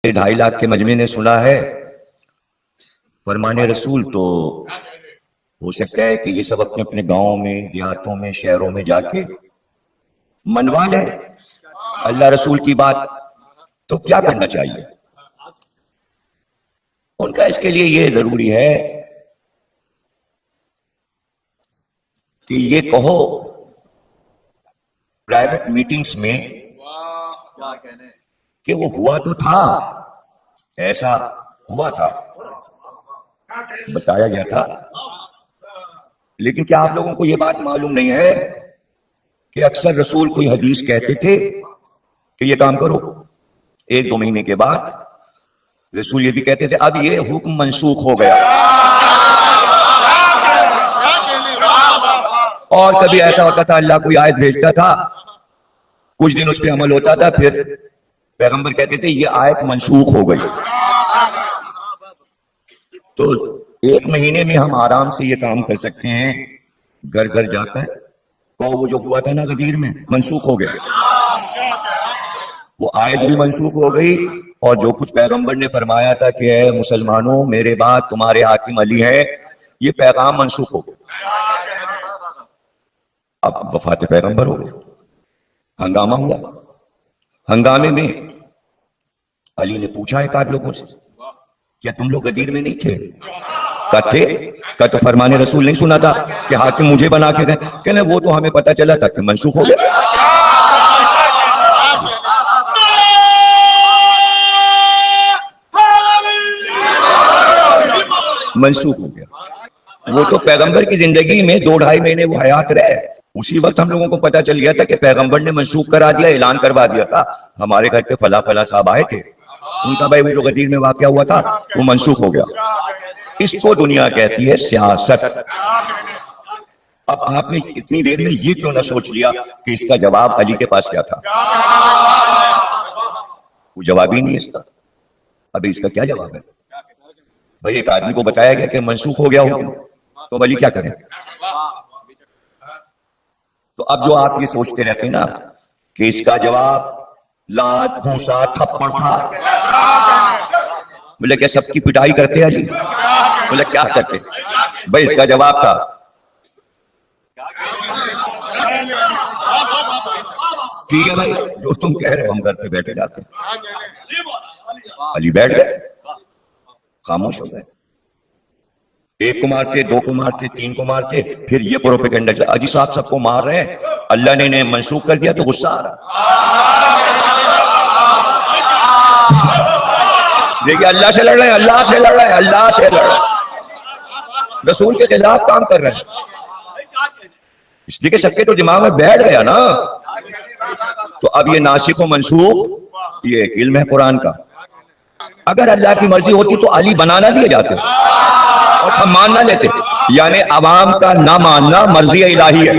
2.5 लाख के मजमे ने सुना है फरमाने रसूल, तो हो सकता है कि ये सब अपने अपने गांवों में, देहातों में, शहरों में जाके मनवा ले अल्लाह रसूल की बात। तो क्या करना चाहिए उनका? इसके लिए ये जरूरी है कि ये कहो प्राइवेट मीटिंग्स में कि वो हुआ तो था, ऐसा हुआ था, बताया गया था। लेकिन क्या आप लोगों को यह बात मालूम नहीं है कि अक्सर रसूल कोई हदीस कहते थे कि ये काम करो, 1-2 महीने के बाद रसूल ये भी कहते थे अब ये हुक्म मंसूख हो गया। और कभी ऐसा होता था अल्लाह कोई आयत भेजता था, कुछ दिन उस पर अमल होता था, फिर पैगंबर कहते थे ये आयत मंसूख हो गई। तो 1 महीने में हम आराम से ये काम कर सकते हैं, घर घर जाकर तो वो जो हुआ था ना गदीर में मंसूख हो गया, वो आयत भी मंसूख हो गई। और जो कुछ पैगंबर ने फरमाया था कि ऐ मुसलमानों मेरे बाद तुम्हारे हाकिम अली है, ये पैगाम मंसूख हो गया। अब वफात पैगंबर हो गई, हंगामा हुआ। हंगामे में अली ने पूछा एक आध लोगों से, क्या तुम लोग गदीर में नहीं थे? थे का तो फरमाने रसूल नहीं सुना था कि हाकिम मुझे बना के गए? कहने वो तो हमें पता चला था कि मंसूख हो गया। मंसूख हो गया। वो तो पैगंबर की जिंदगी में 2-2.5 महीने वो हयात रहे, उसी वक्त हम लोगों को पता चल गया था कि पैगंबर ने मंसूख करा दिया, ऐलान करवा दिया था। हमारे घर पे फला फला साहब आए थे, उनका भाई वो जो गदीर में वाकया हुआ था वो मंसूख हो गया। इसको दुनिया कहती है सियासत। अब आपने इतनी देर में ये क्यों ना सोच लिया कि इसका जवाब अली के पास क्या था? वो जवाब ही नहीं है इसका। अभी इसका क्या जवाब है? भाई एक आदमी को बताया गया कि मंसूख हो गया हो, तो अली क्या करें? तो अब जो आप ये सोचते रहते हैं ना कि इसका जवाब लात भूसा थप्पड़ था, बोले क्या सबकी पिटाई करते अली? बोले क्या करते? भाई इसका जवाब था ठीक है भाई जो तुम कह रहे हो हम घर पे बैठे जाते हैं। अली बैठ गए, खामोश हो गए। 1 को मारते, 2 को मारते, 3 को मारते, फिर ये प्रोपेगेंडा चला अजी साहब सबको मार रहे हैं, अल्लाह ने इन्हें मंसूख कर दिया तो गुस्सा आ रहा। देखिए अल्लाह से लड़ रहे हैं, अल्लाह से लड़ रहे हैं, अल्लाह से लड़ रहे हैं, रसूल के खिलाफ काम कर रहे हैं। इसलिए कि सबके तो दिमाग में बैठ गया ना। तो अब ये नासिख व मंसूख ये एक इल्म है कुरान का। अगर अल्लाह की मर्जी होती तो अली बनाना दिए जाते और सब मानना लेते, यानी अवाम का ना मानना मर्जी इलाही है।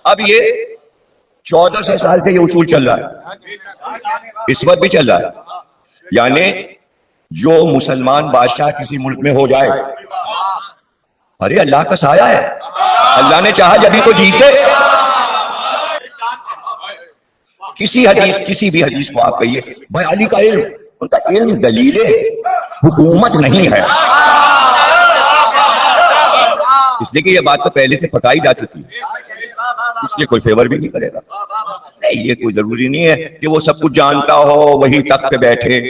अब ये 1400 साल से ये उसूल चल रहा है, इस वक्त भी चल रहा है। यानी जो मुसलमान बादशाह किसी मुल्क में हो जाए, अरे अल्लाह का साया है, अल्लाह ने चाहा जब ही तो जीते। किसी भी हदीस को आप कहिए भाई अली का इल्म, उनका इल्म दलीले हुकूमत नहीं है। इसलिए कि ये बात तो पहले से पकाई जा चुकी है, इसलिए कोई फेवर भी नहीं करेगा। नहीं, ये कोई जरूरी नहीं है कि वो सब कुछ जानता हो, वही तख्त पे बैठे।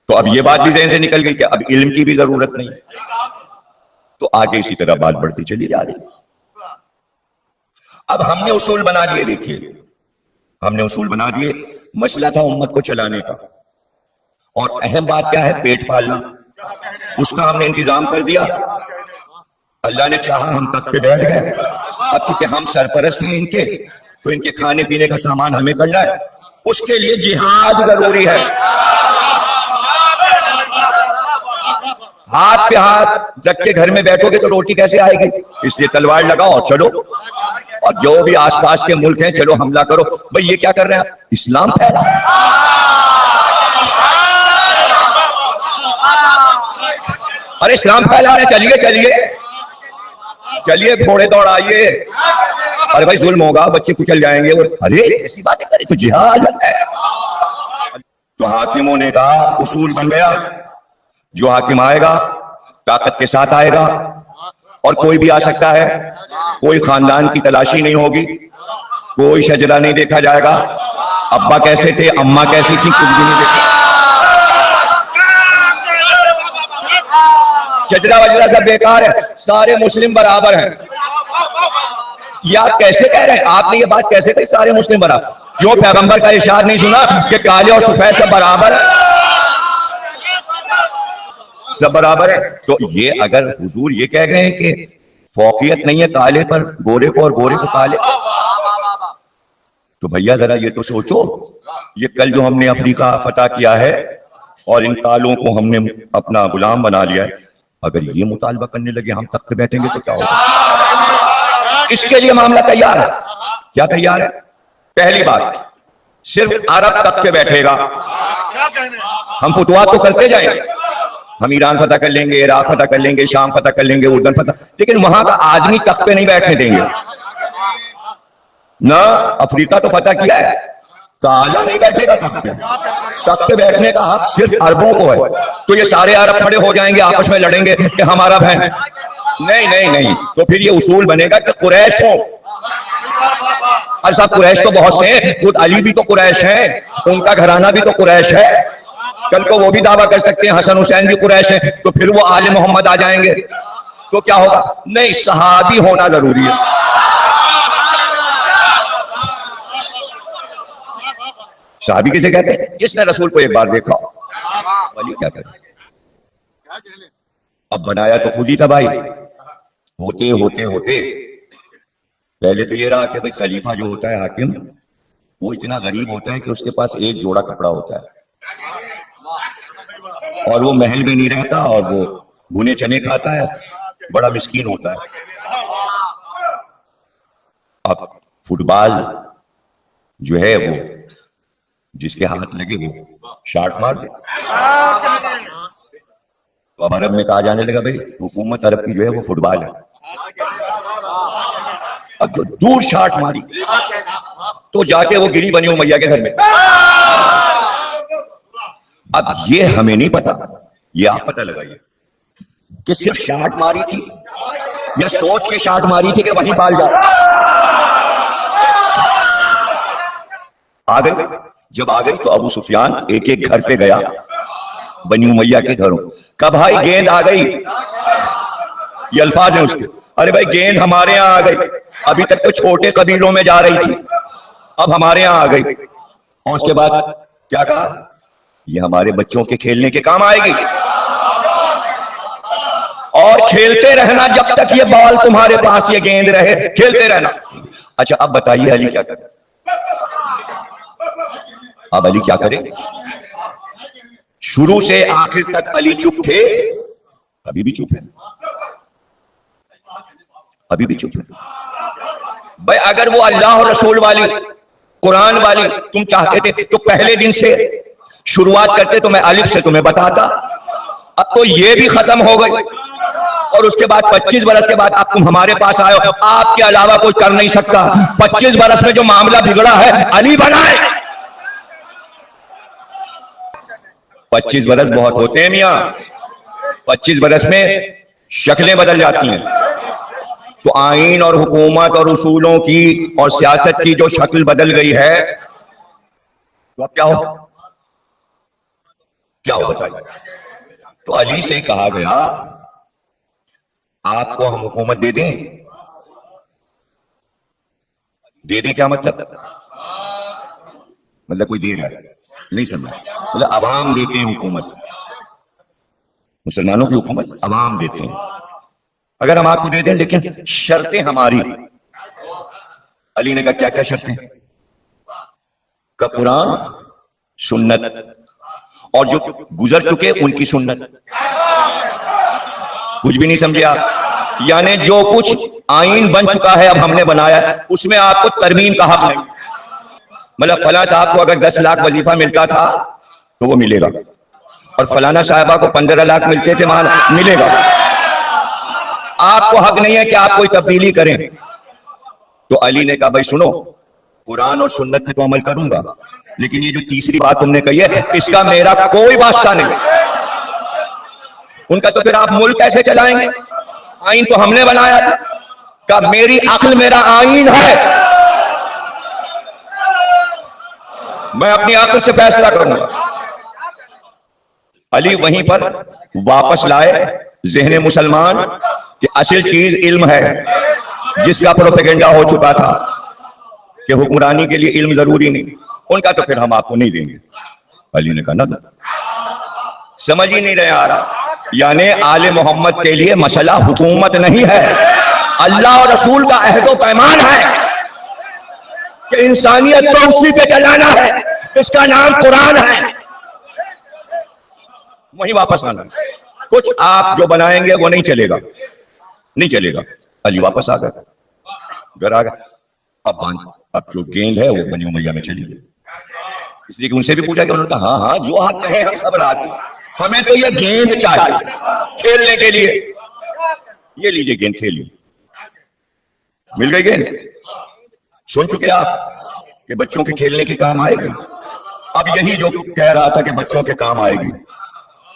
तो अब ये बात भी ज़हन से निकल गई कि अब इल्म की भी जरूरत नहीं। तो आगे इसी तरह बात बढ़ती चली जा रही। अब हमने उसूल बना दिए, देखिए हमने उसूल बना दिए। मसला था उम्मत को चलाने का, और अहम बात क्या है? पेट पालना। उसका हमने इंतजाम कर दिया। अल्लाह ने चाहा हम तख्त पे बैठ गए। अब चूंकि हम सरपरस्त हैं इनके, तो इनके खाने पीने का सामान हमें करना है। उसके लिए जिहाद जरूरी है। हाथ पे हाथ रख के घर में बैठोगे तो रोटी कैसे आएगी? इसलिए तलवार लगाओ और चलो, और जो भी आसपास के मुल्क हैं चलो हमला करो। भाई ये क्या कर रहे हैं? इस्लाम फैला। अरे इस्लाम फैला रहे, चलिए चलिए चलिए, घोड़े दौड़ाइए, अरे भाई जुल्म होगा, बच्चे कुचल जाएंगे, और अरे ऐसी बातें करे तो जिहाद है। तो हाकिमों ने कहा उसूल बन गया, जो हाकिम आएगा ताकत के साथ आएगा, और कोई भी आ सकता है, कोई खानदान की तलाशी नहीं होगी, कोई शजरा नहीं देखा जाएगा, अब्बा कैसे थे, अम्मा कैसी थी, कुछ भी नहीं देखा, शजरा वजरा सब बेकार है, सारे मुस्लिम बराबर हैं। ये आप कैसे कह रहे हैं? आपने ये बात कैसे कही सारे मुस्लिम बराबर? क्यों पैगंबर का इरशाद नहीं सुना कि काले और सफेद सब बराबर है, सब बराबर है? तो ये अगर हुजूर ये कह गए हैं कि फौकियत नहीं है काले पर गोरे को और गोरे को काले, तो भैया जरा ये तो सोचो, ये कल जो हमने अफ्रीका फतह किया है और इन कालों को हमने अपना गुलाम बना लिया है, अगर ये मुतालबा करने लगे हम तख्त पे बैठेंगे तो क्या होगा? इसके लिए मामला तैयार है। क्या तैयार है? पहली बात, सिर्फ अरब तख्त पे बैठेगा, हम फुतवा तो करते जाएंगे, हम ईरान फतह कर लेंगे, इराक फतह कर लेंगे, शाम फतह कर लेंगे, उर्दन फतह, लेकिन वहां का आदमी तख्त पे नहीं बैठने देंगे ना। अफ्रीका तो फतह किया है, काला नहीं बैठेगा तख्त पे, तख्त पे बैठने का हक सिर्फ अरबों को है। तो ये सारे अरब खड़े हो जाएंगे, आपस में लड़ेंगे कि हम अरब हैं, नहीं नहीं नहीं, तो फिर ये उसूल बनेगा कि कुरैश हो। अरे साहब कुरैश तो बहुत से हैं, खुद अली भी तो कुरैश है, उनका घराना भी तो कुरैश है, कल को वो भी दावा कर सकते हैं हसन हुसैन भी कुरैश है, तो फिर वो आले मोहम्मद आ जाएंगे, तो क्या होगा? नहीं, सहाबी होना जरूरी है। सहाबी किसे कहते हैं? जिसने रसूल को एक बार देखा। वली क्या करे? अब बनाया तो खुद ही था भाई। होते होते होते पहले तो ये रहा कि भाई खलीफा जो होता है, हाकिम, वो इतना गरीब होता है कि उसके पास एक जोड़ा कपड़ा होता है, और वो महल में नहीं रहता, और वो भुने चने खाता है, बड़ा मिस्कीन होता है। अब फुटबॉल जो है वो जिसके हाथ लगे वो शार्ट मार दे, तो अब अरब में कहा जाने लगा भाई हुकूमत अरब की जो है वो फुटबॉल है। अब जो दूर शार्ट मारी तो जाके वो गिरी बनी उमैया के घर में। अब ये हमें नहीं पता, ये आप पता लगाइए कि सिर्फ शार्ट मारी थी या सोच के शार्ट मारी थी कि वहीं बाल जा। आ गई, जब आ गई तो अबू सुफियान एक एक घर पे गया, बनी उमैया के घरों का, भाई गेंद आ गई, ये अल्फाज है उसके, अरे भाई गेंद हमारे यहां आ गई, अभी तक तो छोटे कबीलों में जा रही थी, अब हमारे यहां आ गई। और उसके बाद क्या कहा? ये हमारे बच्चों के खेलने के काम आएगी, और खेलते रहना जब तक ये बॉल तुम्हारे पास, ये गेंद रहे, खेलते रहना। अच्छा अब बताइए अली क्या करे? अब अली क्या करे? शुरू से आखिर तक अली चुप थे, अभी भी चुप है, अभी भी चुप है। भाई अगर वो अल्लाह और रसूल वाली, कुरान वाली तुम चाहते थे तो पहले दिन से शुरुआत करते, तो मैं अलिफ से तुम्हें बताता। अब तो ये भी खत्म हो गई, और उसके बाद 25 बरस के बाद अब तुम हमारे पास आए हो, आपके अलावा कोई कर नहीं सकता। 25 बरस में जो मामला बिगड़ा है अली बनाए। 25 बरस बहुत होते हैं मियां, 25 बरस में शक्लें बदल जाती हैं। तो आईन और हुकूमत और उसूलों की और सियासत की जो शक्ल बदल गई है, तो अब क्या हो, क्या हो बताइए? तो अली से कहा गया आपको हम हुकूमत दे दें। दे दें क्या मतलब? मतलब कोई दे रहा है, नहीं समझा, मतलब अवाम देते हैं हुकूमत, मुसलमानों की हुकूमत अवाम देते हैं। अगर हम आपको दे दें, लेकिन शर्तें हमारी। अली ने कहा क्या क्या शर्तें? का कुरान, सुन्नत, और जो गुजर चुके उनकी सुन्नत। कुछ भी नहीं समझे आप? यानी जो कुछ आईन बन चुका है, अब हमने बनाया, उसमें आपको तरमीम का हक नहीं। मतलब फला साहब को अगर 10 लाख वजीफा मिलता था तो वो मिलेगा, और फलाना साहबा को 15 लाख मिलते थे, मान मिलेगा। आपको हक नहीं है कि आप कोई तब्दीली करें। तो अली ने कहा भाई सुनो, कुरान और सुन्नत पे तो अमल करूंगा, लेकिन ये जो तीसरी बात तुमने कही है इसका मेरा कोई वास्ता नहीं। उनका तो फिर आप मुल्क कैसे चलाएंगे? आईन तो हमने बनाया था। कहा मेरी अक्ल मेरा आईन है, मैं अपनी अक्ल से फैसला करूंगा। अली वहीं पर वापस लाए ज़हन मुसलमान कि असल चीज इल्म है, जिसका प्रोपेगेंडा हो चुका था कि हुक्मरानी के लिए इल्म जरूरी नहीं। उनका तो फिर हम आपको नहीं देंगे। अली ने कहा ना, समझ ही नहीं रहे आ रहा, यानी आले मोहम्मद के लिए मसला हुकूमत नहीं है, अल्लाह और रसूल का अहद व पैमान है कि इंसानियत को उसी पे चलाना है, इसका नाम कुरान है, वहीं वापस आना। कुछ आप जो बनाएंगे वो नहीं चलेगा, नहीं चलेगा। अली वापस आ गए, घर आ गए। अब जो गेंद है वो बनी उमैया में चली गई, इसलिए कि उनसे भी पूछा कि उन्होंने कहा हाँ हाँ जो आप कहें हम सब राजी, हमें तो ये गेंद चाहिए खेलने के लिए। ये लीजिए गेंद, खेलिए। मिल गई गेंद। सुन चुके आप कि बच्चों के खेलने के काम आएगी। अब यही जो कह रहा था कि बच्चों के काम आएगी,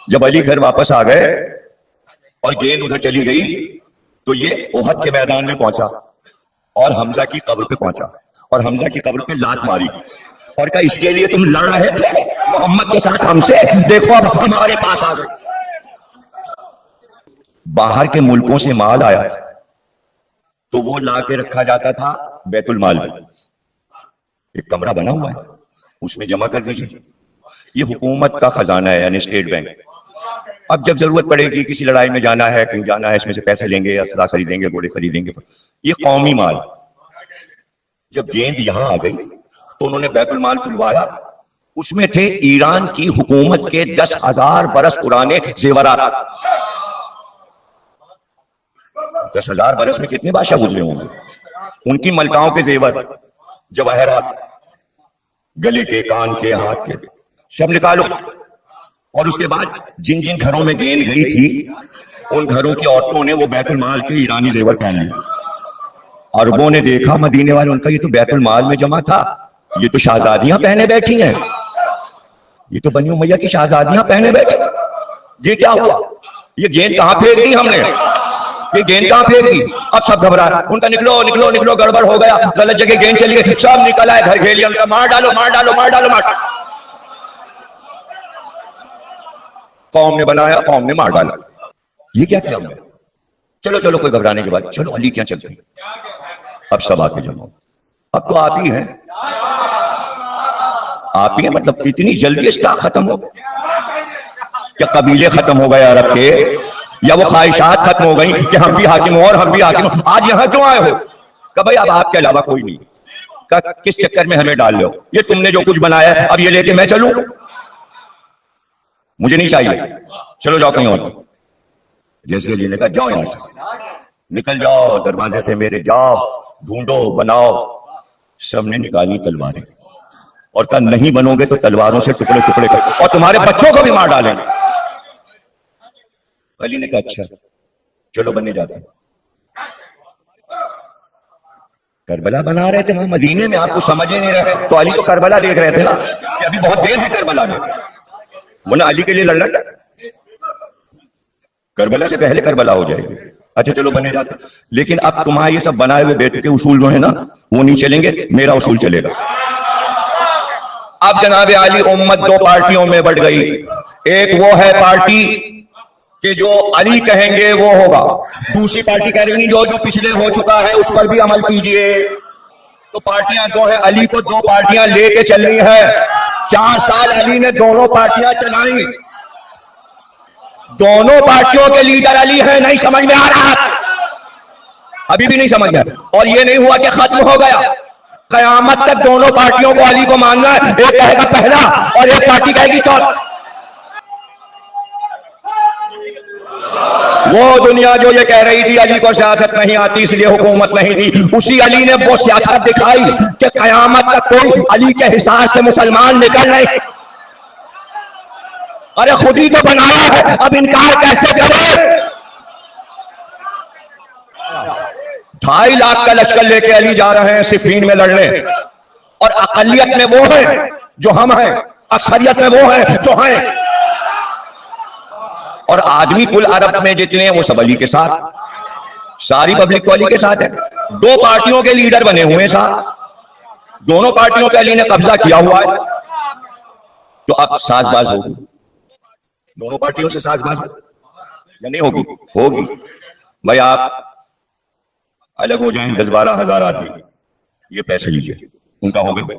जब अली घर वापस आ गए और गेंद उधर चली गई तो ये ओहद के मैदान में पहुंचा और हमजा की कब्र पे पहुंचा और हमजा की कब्र पे लात मारी और कहा इसके लिए तुम लड़ रहे थे मोहम्मद के साथ हमसे, देखो अब हमारे पास आ गए। बाहर के मुल्कों से माल आया तो वो ला के रखा जाता था बैतुल माल में, एक कमरा बना हुआ है उसमें जमा कर दीजिए। ये हुकूमत का खजाना है, यानी स्टेट बैंक। अब जब जरूरत पड़ेगी, किसी लड़ाई में जाना है, कहीं जाना है, इसमें से पैसे लेंगे, असला खरीदेंगे, घोड़े खरीदेंगे। ये कौमी माल। जब गेंद यहां आ गई तो उन्होंने बैतुल माल खुलवाया, उसमें थे ईरान की हुकूमत के 10,000 बरस पुराने जेवरात। 10,000 बरस में कितने बादशाह गुजरे होंगे, उनकी मलकाओं के जेवर, जवाहरात, गले के, कान के, हाथ के, सब निकालो। और उसके बाद जिन जिन घरों में गेंद गई थी उन घरों की औरतों ने वो बैतुल माल के ईरानी जेवर पहन लिए। अरबों ने देखा, मदीने वाले, उनका ये तो बैतुल माल में जमा था, ये तो शहजादियां पहने बैठी हैं, ये तो बनी उमैया की शहजादियां पहने बैठी, ये क्या हुआ? ये गेंद कहां फेंक दी हमने, ये गेंद कहां फेंक दी? अब सब घबरा, उनका निकलो निकलो निकलो, गड़बड़ हो गया, गलत जगह गेंद चली गई, सब निकल आए, घर घेर लिया, उनका मार डालो मार डालो मार डालो मार। कौम ने बनाया, कौम ने मार डाला। ये क्या किया हमने? चलो चलो, कोई घबराने के बाद, चलो अली क्या चलते हैं। अब सब आके जमा, अब तो आप ही हैं, आप ही हैं, मतलब इतनी जल्दी इसका खत्म हो गया? क्या कबीले खत्म हो गए अरब के, या वो ख्वाहिशात खत्म हो गई कि हम भी हाकिम हो और हम भी हाकिम हो? आज यहां क्यों आए हो? कि भाई अब आपके अलावा कोई नहीं। किस चक्कर में हमें डाल लो? ये तुमने जो कुछ बनाया है अब ये लेके मैं चलूं? मुझे नहीं चाहिए, चलो जाओ कहीं और। जैसे अली ने कहा जाओ यहां से, निकल जाओ दरवाजे से मेरे, जाओ ढूंढो बनाओ। सबने निकाली तलवारें और कहा नहीं बनोगे तो तलवारों से टुकड़े टुकड़े कर और तुम्हारे बच्चों को भी मार डालेंगे। अली ने कहा अच्छा चलो बनने जाते हैं। करबला बना रहे थे वहां मदीने में, आपको समझ ही नहीं रहे, तो अली तो करबला देख रहे थे ना कि अभी बहुत देर है करबला में, वरना अली के लिए लड़ना था, करबला से पहले करबला हो जाएगी। अच्छा चलो बने जाते, लेकिन अब तुम्हारे ये सब बनाए हुए बेटे के उसूल जो है ना वो नहीं चलेंगे, मेरा उसूल चलेगा। अब जनाबे आली उम्मत दो पार्टियों में बढ़ गई। एक वो है पार्टी कि जो अली कहेंगे वो होगा, दूसरी पार्टी कह रही जो जो पिछले हो चुका है उस पर भी अमल कीजिए। तो पार्टियां दो है, अली को दो पार्टियां लेके चलनी है। 4 साल अली ने दोनों पार्टियां चलाई, दोनों पार्टियों के लीडर अली हैं। नहीं समझ में आ रहा, अभी भी नहीं समझ में। और ये नहीं हुआ कि खत्म हो गया, कयामत तक दोनों पार्टियों को अली को मानना है। एक कहेगा पहला और एक पार्टी कहेगी चौथा। वो दुनिया जो ये कह रही थी अली को सियासत नहीं आती इसलिए हुकूमत नहीं थी, उसी अली ने वो सियासत दिखाई कि कयामत तक कोई अली के हिसाब से मुसलमान निकल नहीं। अरे खुद ही तो बनाया है, अब इनकार कैसे करे? 2.5 लाख का लश्कर लेके अली जा रहे हैं सिफीन में लड़ने, और अकलियत में वो है जो हम हैं, अक्सरियत में वो है जो हैं, और आदमी कुल अरब में जितने हैं वो सब अली के साथ, सारी पब्लिक तो अली के साथ है। 2 पार्टियों के लीडर बने हुए हैं साथ, दोनों पार्टियों पे अली ने कब्जा किया हुआ है। तो अब साजबाज होगी, दोनों पार्टियों से साजबाज या नहीं होगी? होगी भाई। आप अलग हो जाएं 10-12 हजार आदमी, ये पैसे लीजिए, उनका हो गया।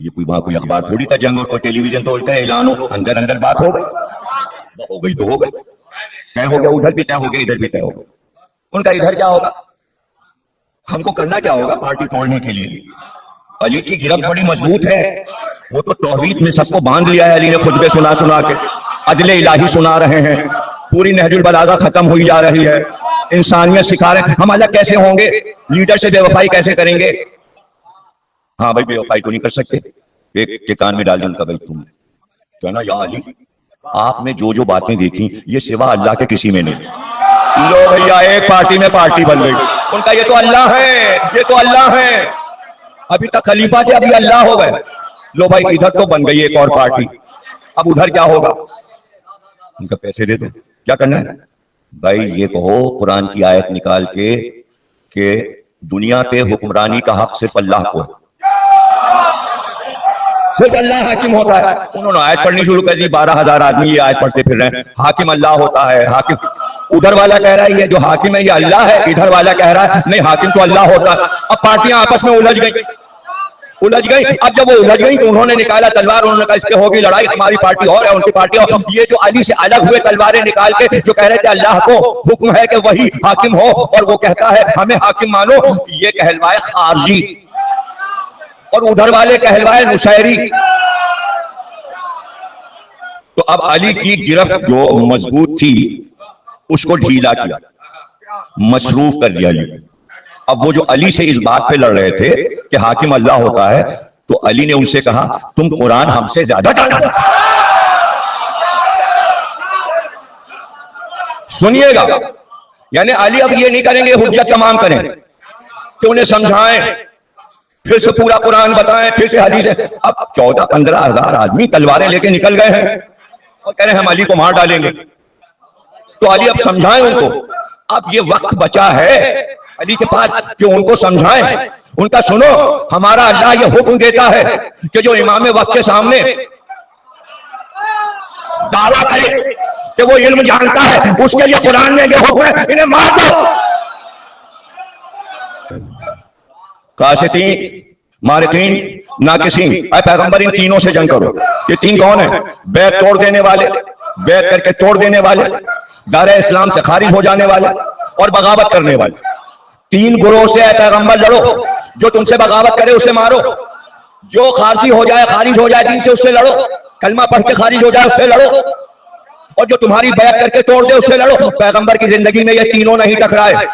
ये कोई वहां कोई अखबार थोड़ी था जंग, और कोई टेलीविजन तो उल्टा ऐलान हो, अंदर अंदर बात हो गई तो हो गई, तय हो गया, उधर भी तय हो गया, इधर भी तय हो गया। उनका इधर क्या होगा, हमको करना क्या होगा पार्टी तोड़ने के लिए? अली की गिरफ्त बड़ी मजबूत है, वो तो तौहीद में सबको बांध लिया है अली ने, खुतबे सुना सुना के अदले इलाही सुना रहे हैं, पूरी नहजुल बलागा खत्म हुई जा रही है, इंसानियत सिखा रहे हैं। हम अलग कैसे होंगे, लीडर से बेवफाई कैसे करेंगे? हाँ भाई, बेवफाई तो नहीं कर सकते। एक के कान में डाल दी उनका, भाई तुम कहना या अली आपने जो जो बातें देखी ये सिवा अल्लाह के किसी में नहीं। लो भैया, एक पार्टी में पार्टी बन गई, उनका ये तो अल्लाह है, ये तो अल्लाह है। अभी तक खलीफा थे, अभी अल्लाह हो गए। लो भाई, इधर तो बन गई एक और पार्टी, अब उधर क्या होगा? उनका पैसे दे दो, क्या करना है भाई? ये कहो कुरान की आयत निकाल के दुनिया पे हुक्मरानी का हक सिर्फ अल्लाह को है, सिर्फ अल्लाह हाकिम होता है। उन्होंने आयत पढ़नी शुरू कर दी, 12,000 आदमी ये आयत पढ़ते फिर रहे हैं, हाकिम अल्लाह होता है। हाकिम उधर वाला कह रहा है ये जो हाकिम है ये अल्लाह है, इधर वाला कह रहा है नहीं हाकिम तो अल्लाह होता है। अब पार्टियां आपस में उलझ गई। अब जब वो उलझ गई तो उन्होंने निकाला तलवार, उन्होंने कहा इस पे होगी लड़ाई, हमारी पार्टी और है उनकी पार्टी और। ये जो अली से अलग हुए तलवारें निकाल के जो कह रहे थे अल्लाह को हुक्म है कि वही हाकिम हो, और वो कहता है हमें हाकिम मानो, ये कहलवाए खारजी, और उधर वाले कहलवाए नुसैरी। तो अब अली की गिरफ्त जो मजबूत थी उसको ढीला किया, मसरूफ कर दिया अली। अब वो जो अली से इस बात पे लड़ रहे थे कि हाकिम अल्लाह होता है, तो अली ने उनसे कहा तुम कुरान हमसे ज्यादा जानते। सुनिएगा, यानी अली अब ये नहीं करेंगे हुज्जत तमाम करें कि उन्हें समझाएं, फिर से पूरा कुरान बताएं, फिर से हदीस। अब 14-15 हजार आदमी तलवारें लेके निकल गए हैं और कह रहे हैं हम अली को मार डालेंगे। तो अली अब समझाएं उनको, अब ये वक्त बचा है अली के पास कि उनको समझाएं, उनका सुनो। हमारा अल्लाह ये हुक्म देता है कि जो इमाम वक्त के सामने दावा करे कि वो इल्म जानता है, उसके लिए कुरान में ये हुक्म है इन्हें मार दो। कासितीन, मारिकीन, नाकिसीन, ऐ पैगंबर इन तीनों से जंग करो। ये तीन कौन है? बैत तोड़ देने वाले, बैत करके तोड़ देने वाले, दायरे इस्लाम से खारिज हो जाने वाले और बगावत करने वाले। 3 गुरोह से ऐ पैगंबर लड़ो, जो तुमसे बगावत करे उसे मारो, जो खारिज हो जाए, खारिज हो जाए दीन से उससे लड़ो, कलमा पढ़ के खारिज हो जाए उससे लड़ो, और जो तुम्हारी बैत करके तोड़ दे उससे लड़ो। पैगंबर की जिंदगी में ये तीनों नहीं टकराए।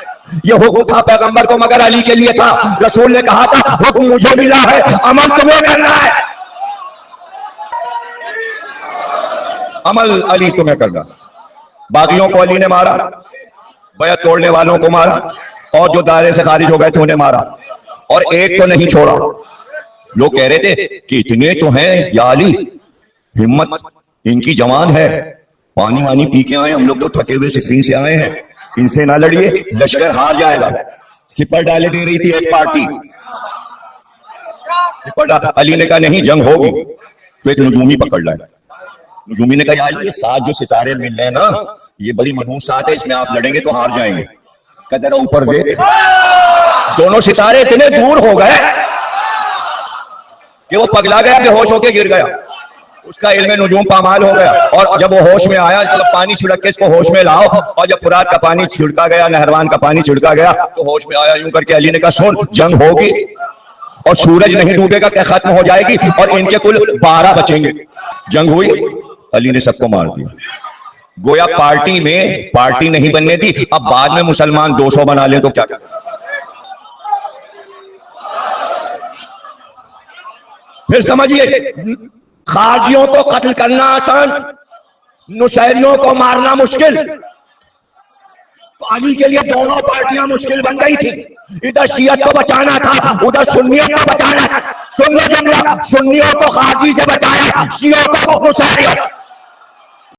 ये हुक्म था पैगंबर को मगर अली के लिए था। रसूल ने कहा था हुक्म मुझे मिला है, अमल तुम्हें करना है, अमल अली तुम्हें करना। बागियों को अली ने मारा, बैत तोड़ने वालों को मारा, और जो दायरे से खारिज हो गए थे उन्हें मारा, और एक तो नहीं छोड़ा। लोग कह रहे थे कि इतने तो हैं या अली, हिम्मत इनकी जवान है, पानी वानी पी के आए, हम लोग तो थके हुए सिफीन से आए हैं, इनसे ना लड़िए, लश्कर हार जाएगा। सिपर डाले दे रही थी एक पार्टी, सिपर अली ने कहा नहीं जंग होगी, तो एक नजूमी पकड़ लाए। नजूमी ने कहा यार ये 7 जो सितारे मिल रहे हैं ना, ये बड़ी मनहूस साथ है, इसमें आप लड़ेंगे तो हार जाएंगे। कहते रहो ऊपर देख, दोनों सितारे इतने दूर हो गए कि वो पगला गया, बेहोश होके गिर गया, उसका इल्म नुजूम पामाल हो गया। और जब वो होश में आया, जब पानी छिड़क के इसको होश में लाओ, और जब फुरात का पानी छिड़का गया, नहरवान का पानी छिड़का गया, तो होश में आया। यूं करके अली ने कहा सुन, जंग होगी और सूरज नहीं डूबेगा, क्या खत्म हो जाएगी, और इनके कुल 12 बचेंगे। जंग हुई, अली ने सबको मार दिया। गोया पार्टी में पार्टी नहीं बनने दी। अब बाद में मुसलमान 200 बना ले तो क्या? फिर समझिए, खारजियों को कत्ल करना आसान, नुसैरियों को मारना मुश्किल। तो अली के लिए दोनों पार्टियां मुश्किल बन गई थी। इधर शियत को बचाना था, उधर सुन्नियत को बचाना था। सुन्नियों को खारजी से बचाया, शियों को मुसैलिम।